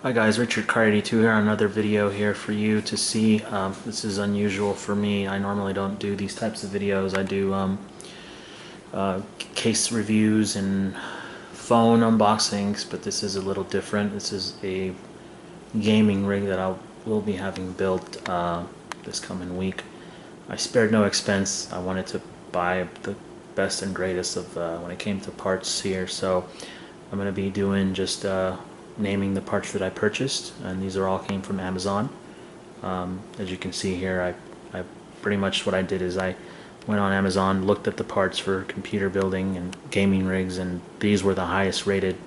Hi guys, Richard Car 82 here on another video here for you to see. This is unusual for me. I normally don't do these types of videos. I do case reviews and phone unboxings, but this is a little different. This is a gaming rig that I will be having built this coming week. I spared no expense. I wanted to buy the best and greatest of when it came to parts here, so I'm going to be doing just naming the parts that I purchased, and these are all came from Amazon. As you can see here, I pretty much what I did is I went on Amazon, looked at the parts for computer building and gaming rigs, and these were the highest rated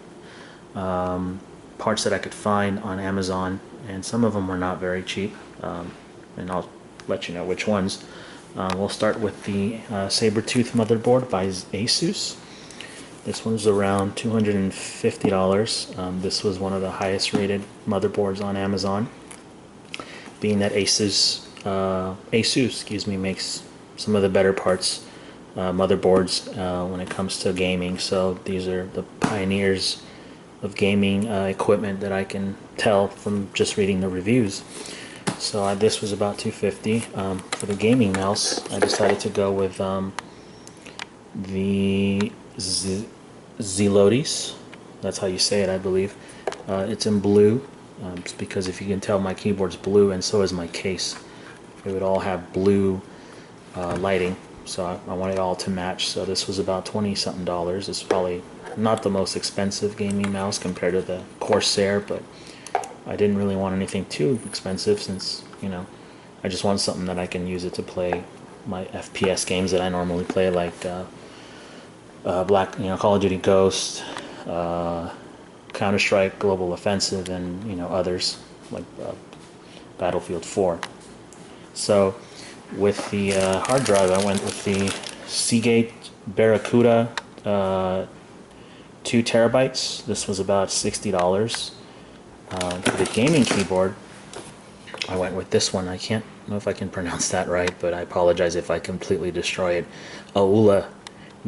parts that I could find on Amazon, and some of them were not very cheap, and I'll let you know which ones. We'll start with the Sabertooth motherboard by Asus. This one's around $250. This was one of the highest rated motherboards on Amazon, being that Asus makes some of the better parts, motherboards, when it comes to gaming. So these are the pioneers of gaming equipment that I can tell from just reading the reviews. So this was about $250. For the gaming mouse, I decided to go with the Zelotes. That's how you say it, I believe. It's in blue. It's because if you can tell, my keyboard's blue, and so is my case. It would all have blue lighting, so I want it all to match. So this was about 20 something dollars. It's probably not the most expensive gaming mouse compared to the Corsair, but I didn't really want anything too expensive, since, you know, I just want something that I can use it to play my FPS games that I normally play, like Call of Duty Ghost, Counter-Strike Global Offensive, and others like Battlefield 4. So with the hard drive, I went with the Seagate Barracuda 2 terabytes. This was about $60. For the gaming keyboard, I went with this one. I can't know if I can pronounce that right, but I apologize if I completely destroy it. Aula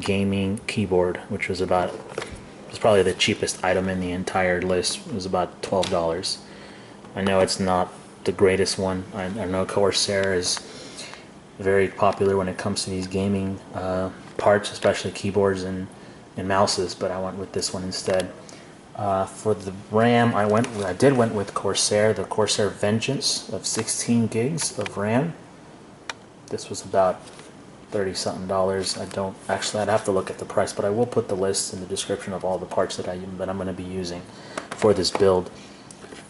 gaming keyboard, which was probably the cheapest item in the entire list. It was about $12. I know it's not the greatest one. I know Corsair is very popular when it comes to these gaming parts, especially keyboards and mouses, but I went with this one instead. For the RAM, I did went with Corsair, the Corsair Vengeance of 16 gigs of RAM. This was about 30 something dollars. I'd have to look at the price, but I will put the list in the description of all the parts that I'm going to be using for this build.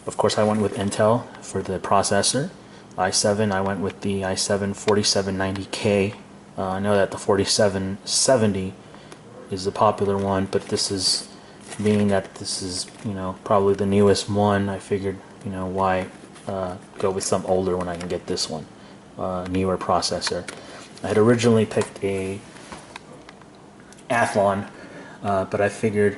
Of course, I went with Intel for the processor. i7, I went with the i7 4790K. I know that the 4770 is the popular one, but this is, being that this is, probably the newest one, I figured, why go with some older when I can get this one, newer processor. I had originally picked a Athlon, but I figured,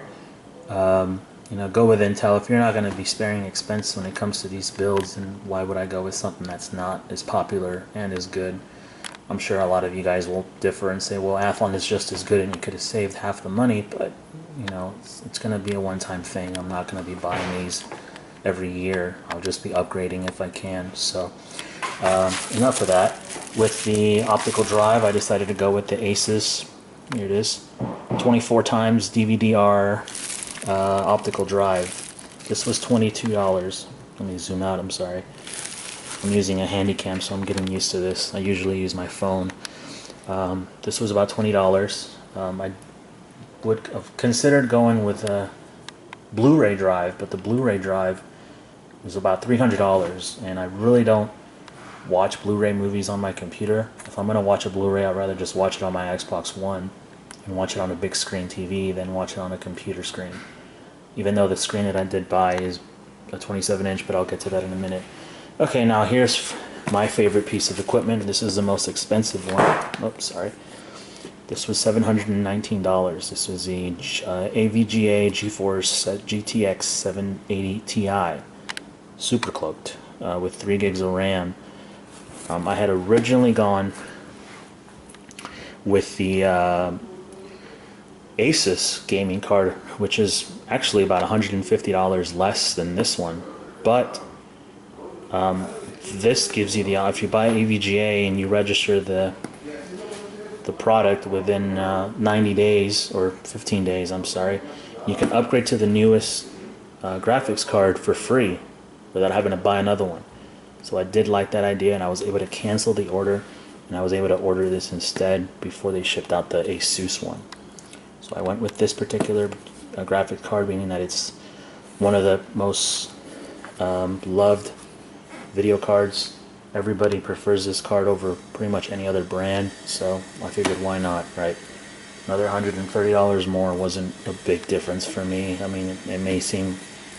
go with Intel. If you're not going to be sparing expense when it comes to these builds, then why would I go with something that's not as popular and as good? I'm sure a lot of you guys will differ and say, well, Athlon is just as good and you could have saved half the money, but it's going to be a one-time thing. I'm not going to be buying these every year. I'll just be upgrading if I can. So enough of that. With the optical drive, I decided to go with the Asus, here it is, 24 times DVD-R optical drive. This was $22. Let me zoom out, I'm sorry. I'm using a Handycam, so I'm getting used to this. I usually use my phone. This was about $20. I would have considered going with a Blu-ray drive, but the Blu-ray drive was about $300, and I really don't watch Blu-ray movies on my computer. If I'm going to watch a Blu-ray, I'd rather just watch it on my Xbox One and watch it on a big screen TV than watch it on a computer screen. Even though the screen that I did buy is a 27-inch, but I'll get to that in a minute. Okay, now here's my favorite piece of equipment. This is the most expensive one. Oops, sorry. This was $719. This was the AVGA GeForce GTX 780 Ti, super cloaked, with 3 gigs of RAM. I had originally gone with the Asus gaming card, which is actually about $150 less than this one. but this gives you the if you buy AVGA and you register the product within 90 days or 15 days, I'm sorry, you can upgrade to the newest graphics card for free without having to buy another one. So I did like that idea, and I was able to cancel the order, and I was able to order this instead before they shipped out the Asus one. So I went with this particular graphics card, meaning that it's one of the most loved video cards. Everybody prefers this card over pretty much any other brand, so I figured why not, right? Another $130 more wasn't a big difference for me. I mean, it may seem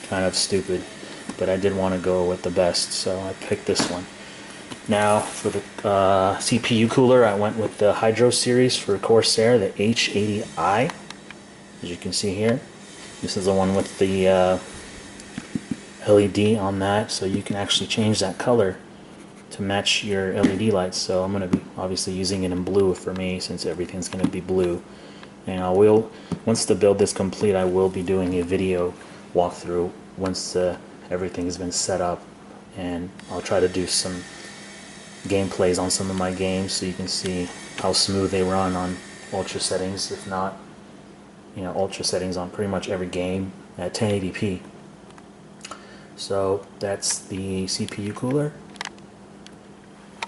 kind of stupid, but I did want to go with the best, so I picked this one. Now for the CPU cooler, I went with the Hydro series for Corsair, the H80i, as you can see here. This is the one with the LED on that, so you can actually change that color to match your LED lights. So I'm going to be obviously using it in blue for me, since everything's going to be blue. And I will, once the build is complete, I will be doing a video walkthrough once everything's been set up, and I'll try to do some gameplays on some of my games so you can see how smooth they run on ultra settings, if not, you know, ultra settings on pretty much every game at 1080p. So that's the CPU cooler.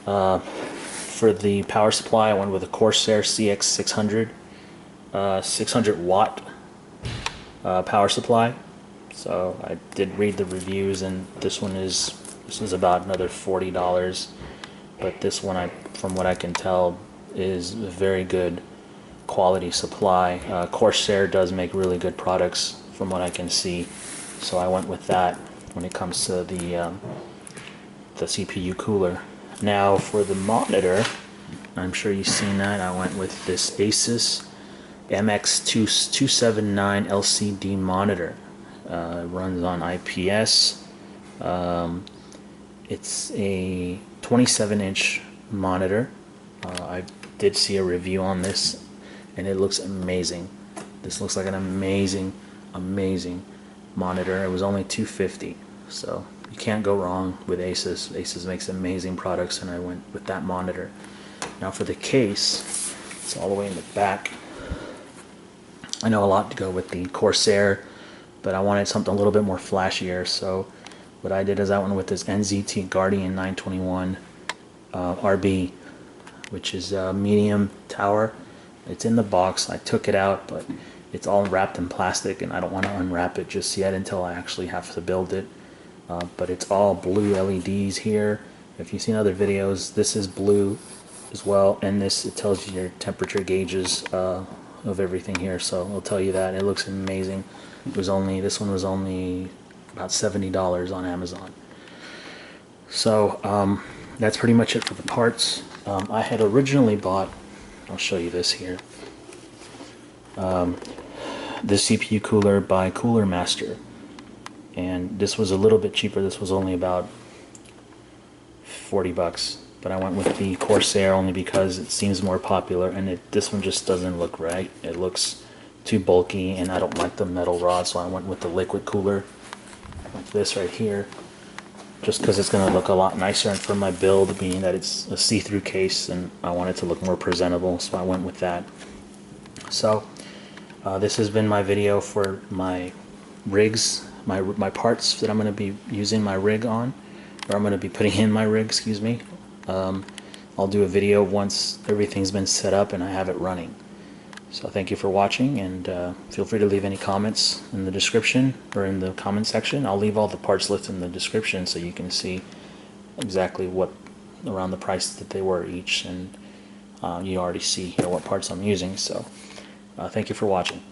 For the power supply, I went with a Corsair CX600 600 watt power supply. So I did read the reviews, and this is about another $40, but this one, from what I can tell, is a very good quality supply. Corsair does make really good products from what I can see, so I went with that when it comes to the CPU cooler. Now for the monitor, I'm sure you've seen that, I went with this Asus MX279 LCD monitor. It runs on IPS. It's a 27-inch monitor. I did see a review on this, and it looks amazing. This looks like an amazing monitor. It was only $250, so you can't go wrong with Asus. Asus makes amazing products, and I went with that monitor. Now for the case, it's all the way in the back. I know a lot to go with the Corsair, but I wanted something a little bit more flashier, so what I did is I went with this NZT Guardian 921 RB, which is a medium tower. It's in the box. I took it out, but it's all wrapped in plastic, and I don't want to unwrap it just yet until I actually have to build it. But it's all blue LEDs here. If you've seen other videos, this is blue as well, and it tells you your temperature gauges of everything here, so it'll tell you that. It looks amazing. This one was only about $70 on Amazon. So that's pretty much it for the parts. I had originally bought, I'll show you this here, this CPU cooler by Cooler Master, and this was a little bit cheaper. This was only about $40, but I went with the Corsair only because it seems more popular, and this one just doesn't look right. It looks too bulky, and I don't like the metal rod, so I went with the liquid cooler like this right here, just because it's going to look a lot nicer, and for my build, being that it's a see-through case, and I want it to look more presentable, so I went with that. So this has been my video for my rigs, my parts that I'm going to be using my rig on, or I'm going to be putting in my rig, excuse me. I'll do a video once everything's been set up and I have it running. So thank you for watching, and feel free to leave any comments in the description or in the comment section. I'll leave all the parts listed in the description so you can see exactly what around the price that they were each, and you already see here what parts I'm using. So thank you for watching.